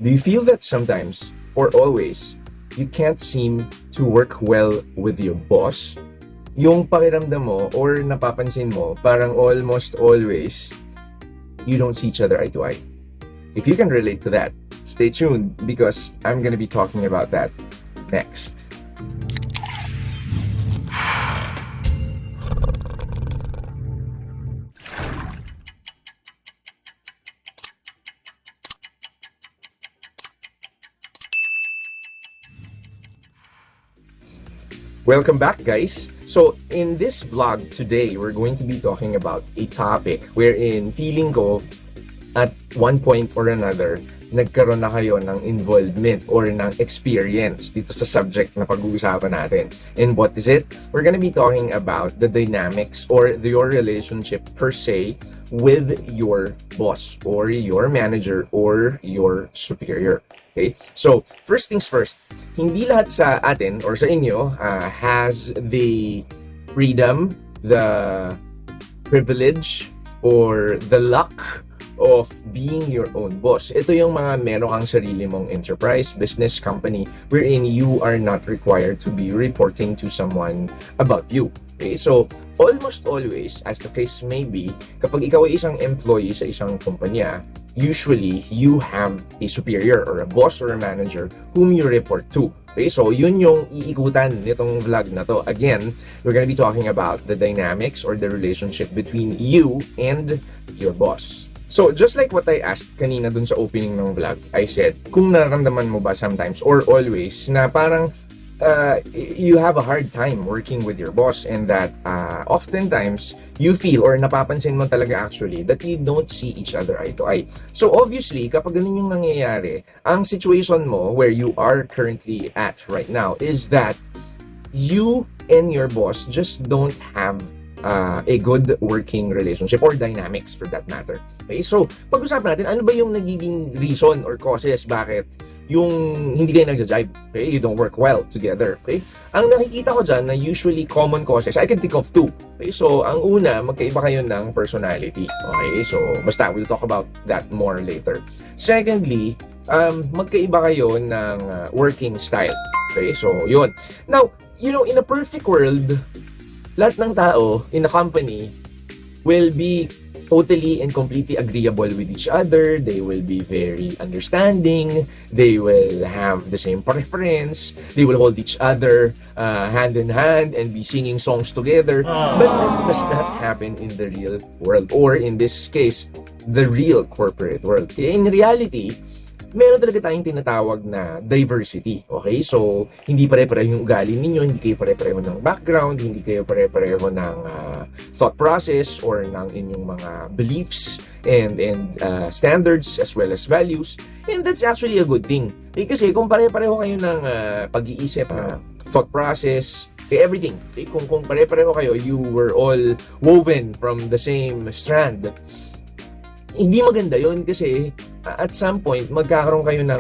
Do you feel that sometimes, or always, you can't seem to work well with your boss? Yung pakiramdam mo or napapansin mo, parang almost always, you don't see each other eye to eye. If you can relate to that, stay tuned because I'm gonna be talking about that next. Welcome back, guys. So, in this vlog today, we're going to be talking about a topic wherein feeling ko at one point or another, nagkaroon na kayo ng involvement or ng experience dito sa subject na pag-uusapan natin. And what is it? We're gonna be talking about the dynamics or your relationship per se with your boss or your manager or your superior. Okay? So, first things first, hindi lahat sa atin or sa inyo has the freedom, the privilege, or the luck of being your own boss. Ito yung mga meron kang sarili mong enterprise, business, company, wherein you are not required to be reporting to someone about you. Okay? So, almost always, as the case may be, kapag ikaw ay isang employee sa isang kumpanya, usually, you have a superior or a boss or a manager whom you report to. Okay, so yun yung iikutan nitong vlog na to. Again, we're gonna be talking about the dynamics or the relationship between you and your boss. So, just like what I asked kanina dun sa opening ng vlog, I said, kung nararamdaman mo ba sometimes or always na parang you have a hard time working with your boss and that oftentimes you feel or napapansin mo talaga actually that you don't see each other eye to eye. So obviously, kapag ganun yung nangyayari, ang situation mo where you are currently at right now is that you and your boss just don't have a good working relationship or dynamics for that matter. Okay, so pag-usapan natin, ano ba yung nagiging reason or causes bakit yung hindi kayo nagja-jibe, okay? You don't work well together, okay? Ang nakikita ko dyan na usually common causes, I can think of two, okay? So, ang una, magkaiba kayo ng personality, okay? So, basta, we'll talk about that more later. Secondly, magkaiba kayo ng working style, okay? So, yun. Now, you know, in a perfect world, lahat ng tao in a company will be totally and completely agreeable with each other. They will be very understanding. They will have the same preference. They will hold each other hand in hand and be singing songs together. But that does not happen in the real world or in this case, the real corporate world. In reality, meron talaga tayong tinatawag na diversity. Okay? So, hindi pare-pareho yung ugali ninyo, hindi kayo pare-pareho ng background, hindi kayo pare-pareho ng thought process or ng inyong mga beliefs and standards as well as values. And that's actually a good thing. Eh, kasi kung pare-pareho kayo ng pag-iisip, thought process, everything. Okay? Kung pare-pareho kayo, you were all woven from the same strand. Hindi maganda yun kasi at some point, magkakaroon kayo ng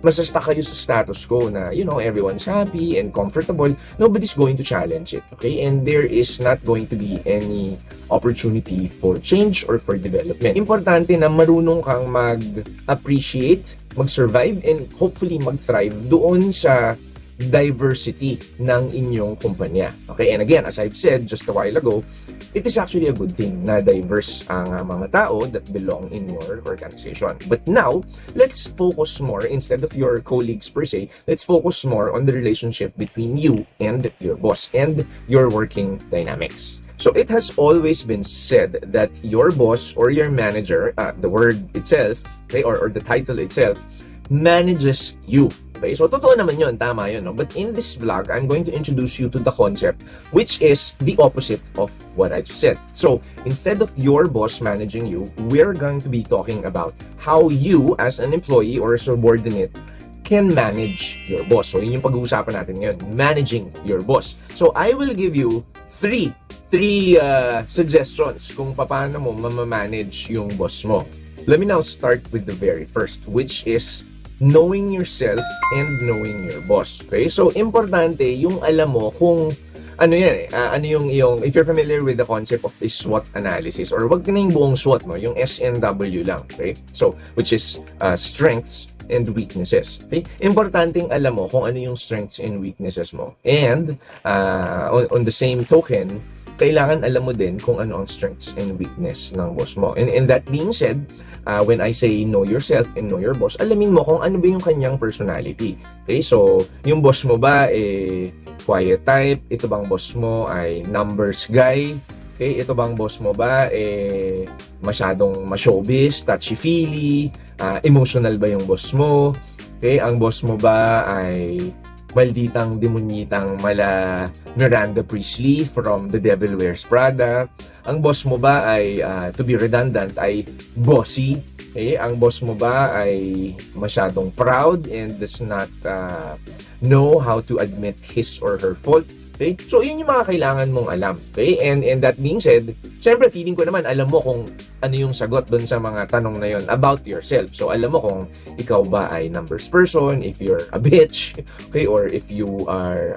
masasta kayo sa status quo na, you know, everyone's happy and comfortable. Nobody's going to challenge it, okay? And there is not going to be any opportunity for change or for development. Importante na marunong kang mag-appreciate, mag-survive, and hopefully mag-thrive doon sa diversity ng inyong kumpanya. Okay, and again, as I've said just a while ago, it is actually a good thing na diverse ang mga tao that belong in your organization. But now, let's focus more, instead of your colleagues per se, let's focus more on the relationship between you and your boss and your working dynamics. So it has always been said that your boss or your manager, the word itself, okay, or the title itself, manages you. Okay, so totoo naman yun, tama yun, no? But in this vlog, I'm going to introduce you to the concept which is the opposite of what I just said. So, instead of your boss managing you, we're going to be talking about how you as an employee or a subordinate can manage your boss. So, yun yung pag-uusapan natin ngayon, managing your boss. So, I will give you three suggestions kung paano mo mamamanage yung boss mo. Let me now start with the very first, which is knowing yourself and knowing your boss. Okay? So, importante yung alam mo kung ano yan eh, ano yung iyong, if you're familiar with the concept of a SWOT analysis, or wag na yung buong SWOT mo, yung SNW lang, okay? So, which is strengths, and weaknesses. Okay? Importanteng alam mo kung ano yung strengths and weaknesses mo. And on the same token, kailangan alam mo din kung ano ang strengths and weakness ng boss mo. And that being said, when I say know yourself and know your boss, alamin mo kung ano ba yung kanyang personality. Okay, so yung boss mo ba quiet type? Ito bang boss mo ay numbers guy? Okay, ito bang boss mo ba masyadong ma-showbiz, touchy-feely, emotional ba yung boss mo? Okay, ang boss mo ba ay malditang demonyitang mala Miranda Priestley from The Devil Wears Prada? Ang boss mo ba ay, to be redundant, ay bossy? Okay? Ang boss mo ba ay masyadong proud and does not know how to admit his or her fault? Okay? So, yun yung mga kailangan mong alam. Okay? And that being said, syempre, feeling ko naman, alam mo kung ano yung sagot doon sa mga tanong na yun about yourself. So, alam mo kung ikaw ba ay numbers person, if you're a bitch, okay? Or if you are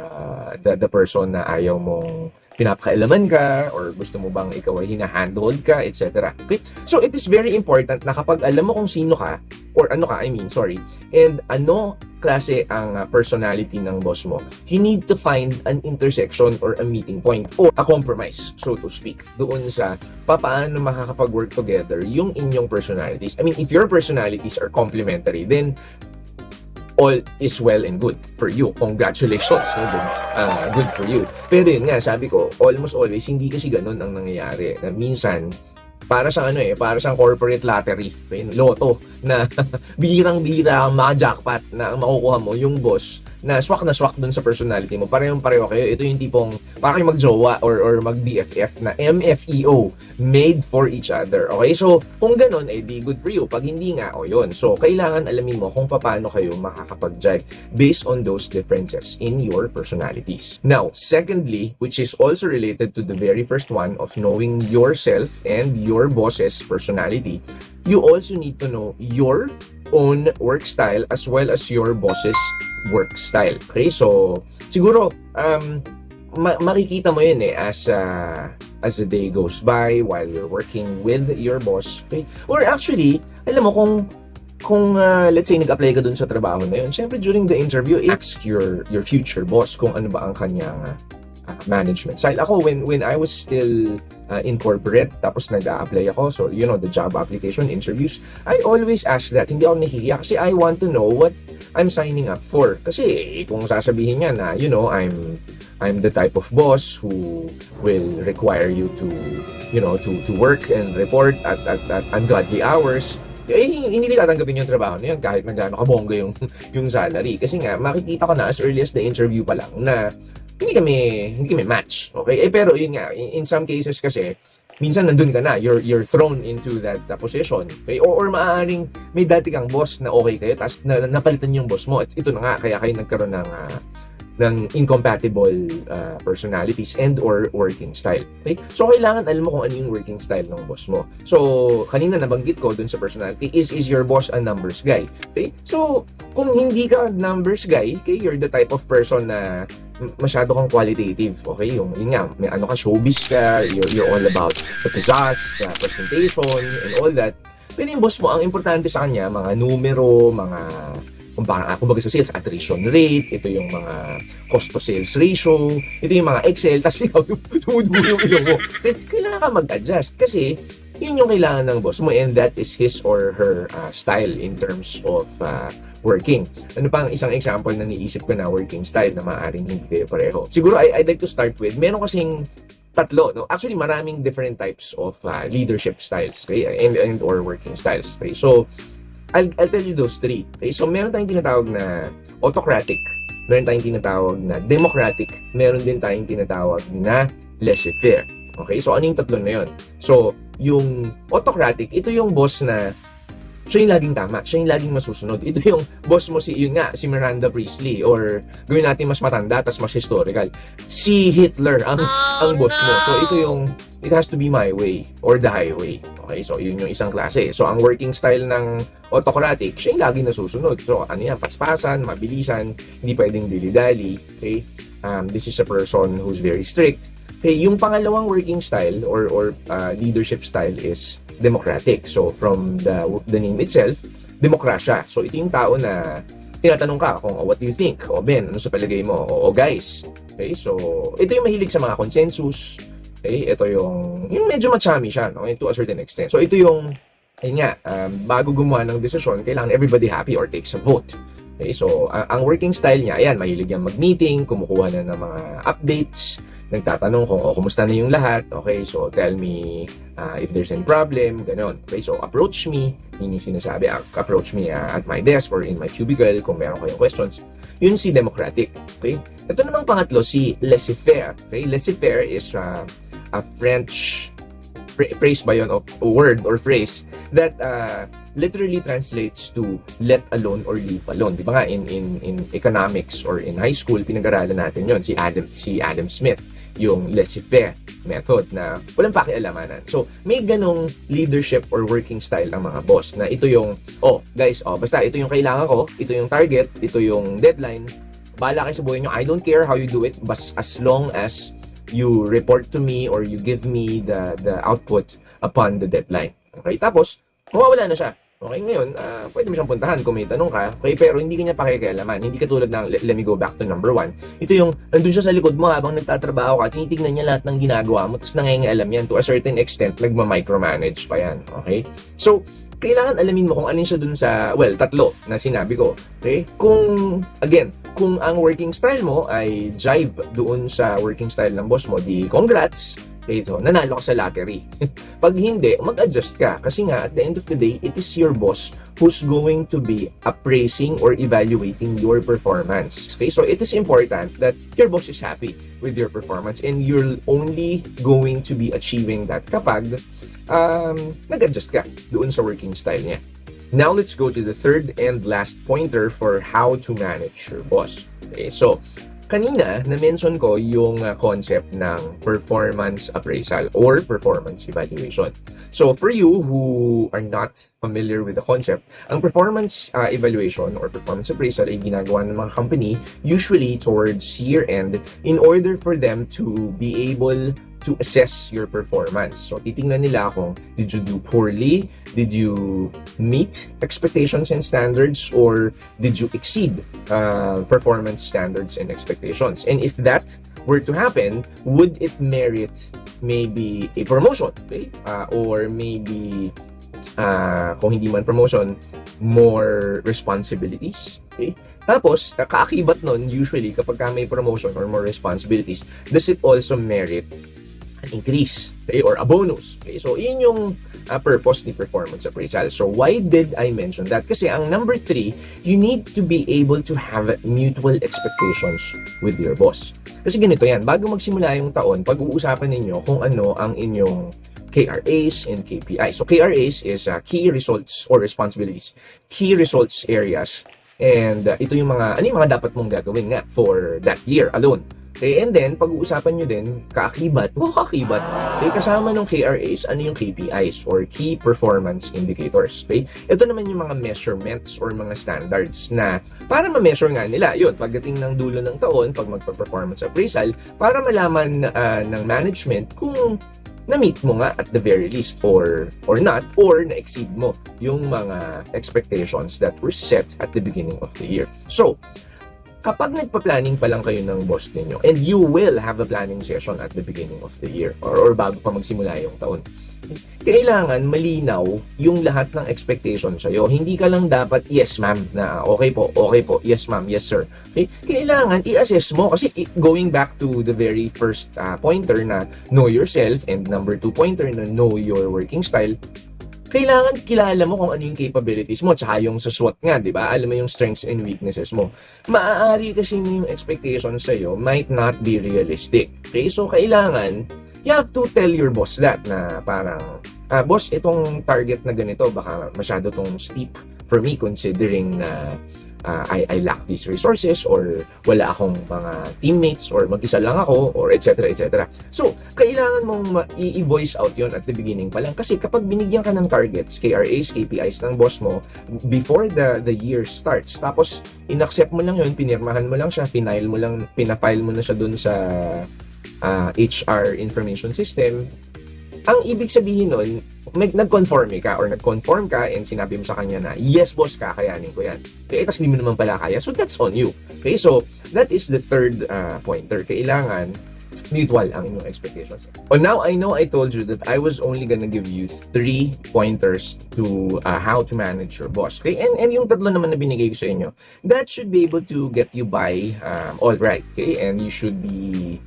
the person na ayaw mong pinapakailaman ka, or gusto mo bang ikaw ay hinahandhold ka, etc. Okay? So, it is very important na kapag alam mo kung sino ka, or ano ka, and ano klase ang personality ng boss mo, you need to find an intersection or a meeting point or a compromise, so to speak, doon sa paano makakapag-work together yung inyong personalities. If your personalities are complementary, then all is well and good for you. Congratulations. Good for you. Pero yun nga, sabi ko, almost always, hindi kasi ganun ang nangyayari. Minsan, para sa para sa corporate lottery, loto, na bihirang-bihira ang jackpot na ang makukuha mo, yung boss na swak dun sa personality mo. Parehong-pareho kayo. Ito yung tipong parang mag-jowa or mag-BFF na MFEO, made for each other. Okay? So, kung ganun, di good for you. Pag hindi nga, yun. So, kailangan alamin mo kung paano kayo makakapag-jive based on those differences in your personalities. Now, secondly, which is also related to the very first one of knowing yourself and your boss's personality, you also need to know your own work style as well as your boss's work style. Okay? So, siguro, makikita mo yun as the day goes by while you're working with your boss. Okay? Or actually, alam mo kung let's say nag-apply ka dun sa trabaho na yun, syempre during the interview, ask your future boss kung ano ba ang kanyang management style. Ako, when I was still in corporate, tapos nag-a-apply ako, so the job application interviews, I always ask that. Hindi ako nahihiya kasi I want to know what I'm signing up for. Kasi kung sasabihin niya na, I'm the type of boss who will require you to work and report at ungodly hours, hindi ko tatanggapin yung trabaho na yun kahit na gaano kabongga yung salary. Kasi nga, makikita ko na as early as the interview pa lang na hindi kami match. Okay? Pero yun nga, in some cases kasi, minsan nandun ka na, you're thrown into that position. Okay? Or maaaring may dati kang boss na okay kayo, tapos napalitan yung boss mo. At ito na nga, kaya kayo nagkaroon ng incompatible personalities and or working style. Okay? So, kailangan alam mo kung ano yung working style ng boss mo. So, kanina nabanggit ko dun sa personality, is your boss a numbers guy? Okay? So, kung hindi ka numbers guy, okay, you're the type of person na masyado kang qualitative, okay? Yun nga, may showbiz ka, you're all about the pizzazz, the presentation, and all that. Pero yung boss mo, ang importante sa kanya, mga numero, kumbaga sa sales attrition rate, ito yung mga cost to sales ratio, ito yung mga Excel, tapos ikaw tumudugo yung ilong mo. Kailangan ka mag-adjust kasi yun yung kailangan ng boss mo, and that is his or her style in terms of working. Ano pa ang isang example na niisip ko na working style na maaaring hindi kayo pareho? Siguro I'd like to start with, meron kasing tatlo, no? Actually, maraming different types of leadership styles, okay? and or working styles. Okay? So, I'll tell you those three. Okay? So, meron tayong tinatawag na autocratic, meron tayong tinatawag na democratic, meron din tayong tinatawag na laissez-faire. Okay? So, ano yung tatlo na yun? So, yung autocratic, ito yung boss na siya yung laging tama, siya yung laging masusunod. Ito yung boss mo, si Miranda Priestley, or gawin natin mas matanda, tas mas historical. Si Hitler ang boss mo. So, ito yung, it has to be my way, or the highway. Okay, so yun yung isang klase. So, ang working style ng autocratic, siya yung laging nasusunod. So, paspasan, mabilisan, hindi pwedeng dili-dali. Okay, this is a person who's very strict. Okay, yung pangalawang working style, or leadership style is democratic. So, from the name itself, demokrasya. So, ito yung tao na tinatanong ka kung, what do you think? O Ben, ano sa palagay mo? O guys. Okay, so, ito yung mahilig sa mga consensus. Okay, ito yung medyo machami siya, no? To a certain extent. So, ito yung, ayun nga, bago gumawa ng desisyon, kailangan everybody happy or takes a vote. Okay, so, ang working style niya, ayan, mahilig yung mag-meeting, kumukuha na ng mga updates, nagtatanong kung, kumusta na yung lahat. Okay, so, tell me if there's any problem, gano'n. Okay, so, approach me, yun yung sinasabi, approach me at my desk or in my cubicle kung meron kayong questions. Yun si democratic. Okay, ito namang pangatlo, si laissez-faire. Okay, laissez-faire is a French phrase ba yun, of a word or phrase that literally translates to let alone or leave alone. Di ba nga in economics or in high school pinag-aralan natin yon, si Adam Smith, yung laissez-faire method na walang pakialamanan. So may ganong leadership or working style ang mga boss na ito yung guys, basta ito yung kailangan ko, ito yung target, ito yung deadline, bahala kayo sa buhay nyo, I don't care how you do it, but as long as you report to me or you give me the output upon the deadline. Okay, tapos mawawala na siya. Okay, ngayon, pwede mo siyang puntahan kung may tanong ka. Okay, pero hindi ka niya pakikialaman. Hindi katulad ng, let me go back to number 1. Ito yung, nandun siya sa likod mo habang nagtatrabaho ka, tinitignan niya lahat ng ginagawa mo, tapos nangingialam yan. To a certain extent, nagma-micromanage pa yan. Okay? So, kailangan alamin mo kung alin siya dun sa, tatlo na sinabi ko. Okay? Kung ang working style mo ay jibe doon sa working style ng boss mo, di congrats. Okay, so, nanalo ka sa lottery. Pag hindi, mag-adjust ka. Kasi nga, at the end of the day, it is your boss who's going to be appraising or evaluating your performance. Okay, so it is important that your boss is happy with your performance and you're only going to be achieving that kapag nag-adjust ka doon sa working style niya. Now, let's go to the third and last pointer for how to manage your boss. Okay, so, kanina, na-mention ko yung concept ng performance appraisal or performance evaluation. So, for you who are not familiar with the concept, ang performance evaluation or performance appraisal ay ginagawa ng mga company usually towards year-end in order for them to be able to assess your performance. So, titingnan nila kung did you do poorly, did you meet expectations and standards, or did you exceed performance standards and expectations. And if that were to happen, would it merit maybe a promotion, okay? Or maybe, kung hindi man promotion, more responsibilities, okay? Tapos, kaakibat nun, usually, kapag may promotion or more responsibilities, does it also merit an increase, okay, or a bonus? Okay, so yun yung purpose ni performance appraisal. So why did I mention that? Kasi ang number 3, you need to be able to have mutual expectations with your boss. Kasi ganito yan, bago magsimula yung taon, pag-uusapan ninyo kung ano ang inyong KRAs and KPIs. So KRAs is key results or responsibilities, key results areas. And ito yung mga, ano yung mga dapat mong gagawin nga for that year alone. Okay, and then, pag-uusapan nyo din, kaakibat, okay, kasama ng KRAs, ano yung KPIs or Key Performance Indicators. Okay, ito naman yung mga measurements or mga standards na para ma-measure nga nila, yun, pagdating ng dulo ng taon, pag magpa-performance appraisal, para malaman ng management kung na-meet mo nga at the very least or not, or na-exceed mo yung mga expectations that were set at the beginning of the year. So, kapag nagpa-planning pa lang kayo ng boss ninyo, and you will have a planning session at the beginning of the year, or bago pa magsimula yung taon, kailangan malinaw yung lahat ng expectation sa'yo. Hindi ka lang dapat, yes ma'am, na okay po, yes ma'am, yes sir. Okay? Kailangan i-assess mo, kasi going back to the very first pointer na know yourself, and number 2 pointer na know your working style, kailangan kilala mo kung ano yung capabilities mo, tsaka yung sa SWOT nga, di ba? Alam mo yung strengths and weaknesses mo. Maaari kasi yung expectations sa'yo might not be realistic. Okay? So, kailangan, you have to tell your boss that na parang, boss, itong target na ganito, baka masyado tong steep for me considering na I lack these resources or wala akong mga teammates or mag-isa lang ako or etc. etc. So, kailangan mong i-voice out yon at the beginning pa lang kasi kapag binigyan ka ng targets, KRAs, KPIs ng boss mo before the year starts, tapos inaccept mo lang yon, pinirmahan mo lang siya, pinafile mo na siya dun sa HR information system, ang ibig sabihin nun, nag-conform ka or nag-conform ka and sinabi mo sa kanya na, yes boss, kakayanin ko yan. Okay, tapos hindi mo naman pala kaya, so that's on you. Okay, so that is the third pointer. Kailangan mutual ang inyong expectations. Well, now I know I told you that I was only gonna give you 3 pointers to how to manage your boss. Okay, and yung tatlo naman na binigay ko sa inyo, that should be able to get you by all right. Okay, and you should be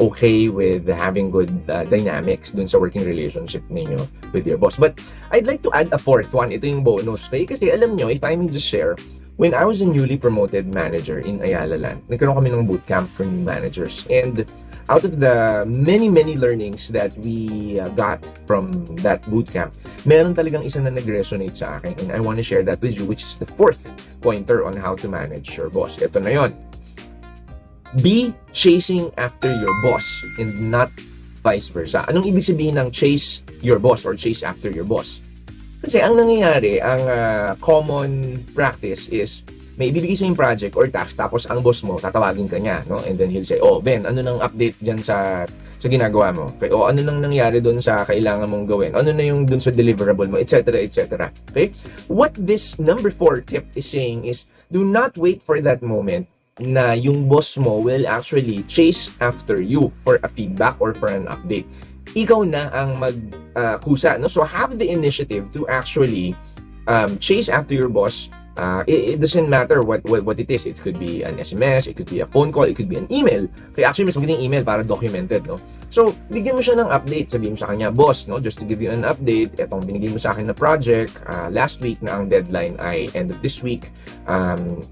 okay with having good dynamics dun sa working relationship ninyo with your boss. But I'd like to add a fourth one. Ito yung bonus. Okay? Kasi alam nyo, if I may just share, when I was a newly promoted manager in Ayala Land, nagkaroon kami ng bootcamp for new managers. And out of the many learnings that we got from that bootcamp, meron talagang isa na nag-resonate sa akin. And I want to share that with you, which is the fourth pointer on how to manage your boss. Ito na yon. Be chasing after your boss and not vice versa. Anong ibig sabihin ng chase your boss or chase after your boss? Kasi ang nangyayari, ang common practice is may ibibigay sa yung project or task tapos ang boss mo, tatawagin ka niya, no? And then he'll say, oh Ben, ano nang update dyan sa ginagawa mo? Okay? O ano nang nangyari doon sa kailangan mong gawin? Ano na yung doon sa deliverable mo? Etc. etc. Okay? What this number 4 tip is saying is, do not wait for that moment na yung boss mo will actually chase after you for a feedback or for an update. Ikaw na ang magkusa, no? So have the initiative to actually chase after your boss. It doesn't matter what it is. It could be an SMS, it could be a phone call, it could be an email. Kaya actually mas magandang email para documented, no? So bigyan mo siya ng update. Sabihin mo sa kanya, boss, no, just to give you an update, etong binigay mo sa akin na project last week na ang deadline ay end of this week.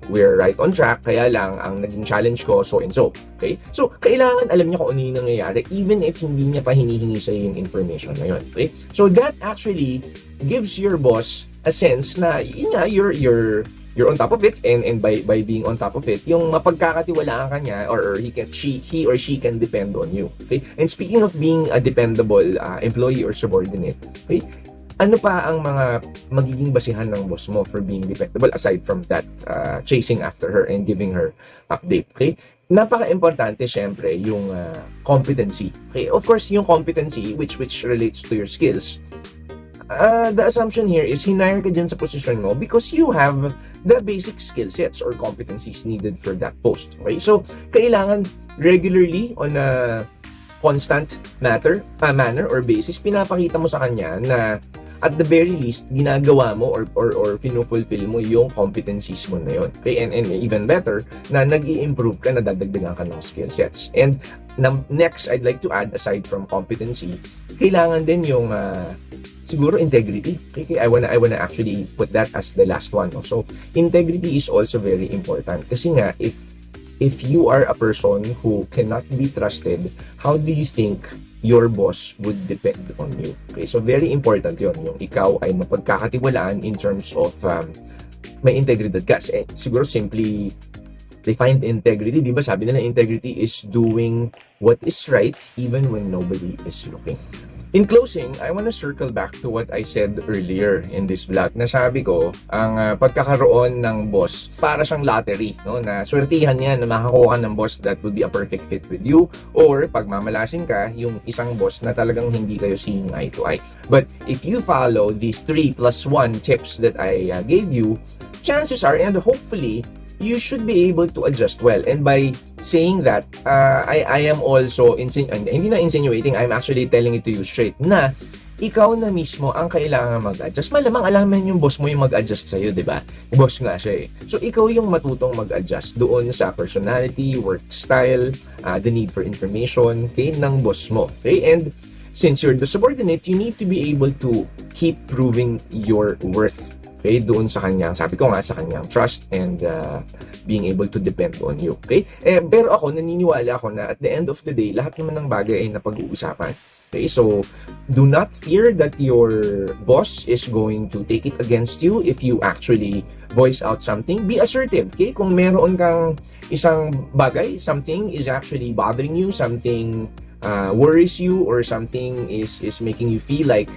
We're right on track, kaya lang ang naging challenge ko so and so. Okay? So kailangan alam niya kung ano yung nangyayari even if hindi niya pa hinihingi sa yung information na yun. Okay? So that actually gives your boss a sense na yun nga, you're on top of it, and by being on top of it, yung mapagkakatiwalaan ka niya or he or she can depend on you. Okay? And speaking of being a dependable employee or subordinate, okay? Ano pa ang mga magiging basihan ng boss mo for being dependable aside from that chasing after her and giving her update? Okay? Napaka-importante syempre yung competency. Okay? Of course, yung competency which relates to your skills. The assumption here is hinire ka dyan sa position mo because you have the basic skill sets or competencies needed for that post. Okay? So, kailangan regularly on a constant manner or basis, pinapakita mo sa kanya na at the very least, ginagawa mo or fino-fulfill mo yung competencies mo na yun. Okay? And even better, na nag-i-improve ka, nadadagdagan ka ng skill sets. And next, I'd like to add, aside from competency, kailangan din yung siguro integrity. Okay, I wanna actually put that as the last one. No? So integrity is also very important kasi nga if you are a person who cannot be trusted, how do you think your boss would depend on you? Okay, so very important yon, yung ikaw ay mapagkakatiwalaan in terms of may integridad ka. Siguro simply define integrity, di ba? Sabi nila integrity is doing what is right even when nobody is looking. In closing, I want to circle back to what I said earlier in this vlog. Nasabi ko, ang pagkakaroon ng boss, para siyang lottery, no? Na swertihan niya na makakuha ng boss that would be a perfect fit with you, or pag mamalasin ka, yung isang boss na talagang hindi kayo seeing eye to eye. But if you follow these 3+1 tips that I gave you, chances are, and hopefully, you should be able to adjust well. And by saying that, I am also, hindi na insinuating, I'm actually telling it to you straight, na ikaw na mismo ang kailangan mag-adjust. Malamang alaman yung boss mo yung mag-adjust sa'yo, di ba? Boss nga siya eh. So, ikaw yung matutong mag-adjust doon sa personality, work style, the need for information, okay, ng boss mo. Okay? And since you're the subordinate, you need to be able to keep proving your worth. Okay, doon sa kanyang, sabi ko nga, sa kanyang trust and being able to depend on you. Okay? Pero ako, naniniwala ako na at the end of the day, lahat naman ng bagay ay napag-uusapan. Okay? So, do not fear that your boss is going to take it against you if you actually voice out something. Be assertive. Okay? Kung meron kang isang bagay, something is actually bothering you, something worries you, or something is making you feel like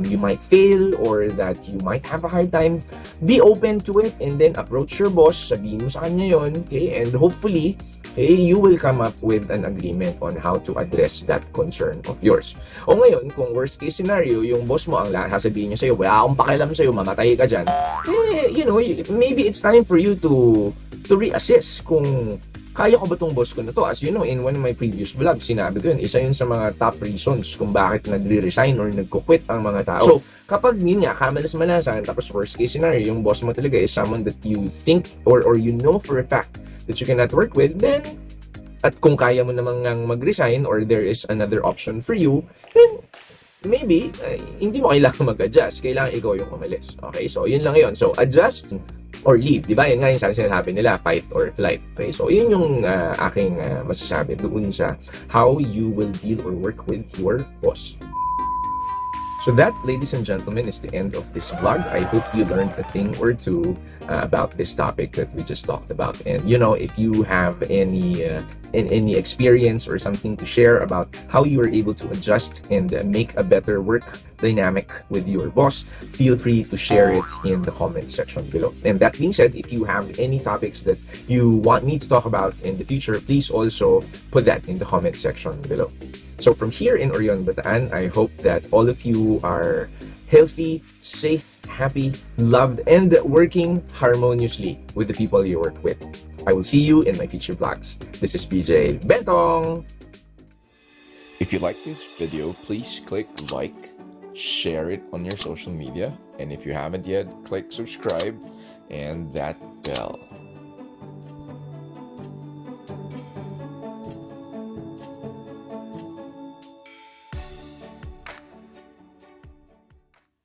you might fail or that you might have a hard time, be open to it and then approach your boss, sabihin mo sa kanya yun, okay? And hopefully, okay, you will come up with an agreement on how to address that concern of yours. O ngayon, kung worst case scenario, yung boss mo ang sasabihin niya sa'yo, wala akong pakialam sa'yo, mamatay ka dyan, maybe it's time for you to reassess kung kaya ko ba tong boss ko na to? As you know, in one of my previous vlogs, sinabi ko yun, isa yun sa mga top reasons kung bakit nagre-resign or nagko-quit ang mga tao. So, kapag yun nga, kamalas-malasan, tapos worst case scenario, yung boss mo talaga is someone that you think or you know for a fact that you cannot work with, then, at kung kaya mo namang mag-resign or there is another option for you, then, maybe, hindi mo kailangan mag-adjust. Kailangan ikaw yung umalis. Okay? So, yun lang yun. So, adjust or leave. Diba? Yun nga yung sinasabi nila, fight or flight. Okay? So, yun yung aking masasabi doon sa how you will deal or work with your boss. So that, ladies and gentlemen, is the end of this vlog. I hope you learned a thing or two about this topic that we just talked about. And if you have any experience or something to share about how you are able to adjust and make a better work dynamic with your boss, feel free to share it in the comment section below. And that being said, if you have any topics that you want me to talk about in the future, please also put that in the comment section below. So from here in Orion, Bataan, I hope that all of you are healthy, safe, happy, loved, and working harmoniously with the people you work with. I will see you in my future vlogs. This is PJ Bentong. If you like this video, please click like, share it on your social media, and if you haven't yet, click subscribe and that bell.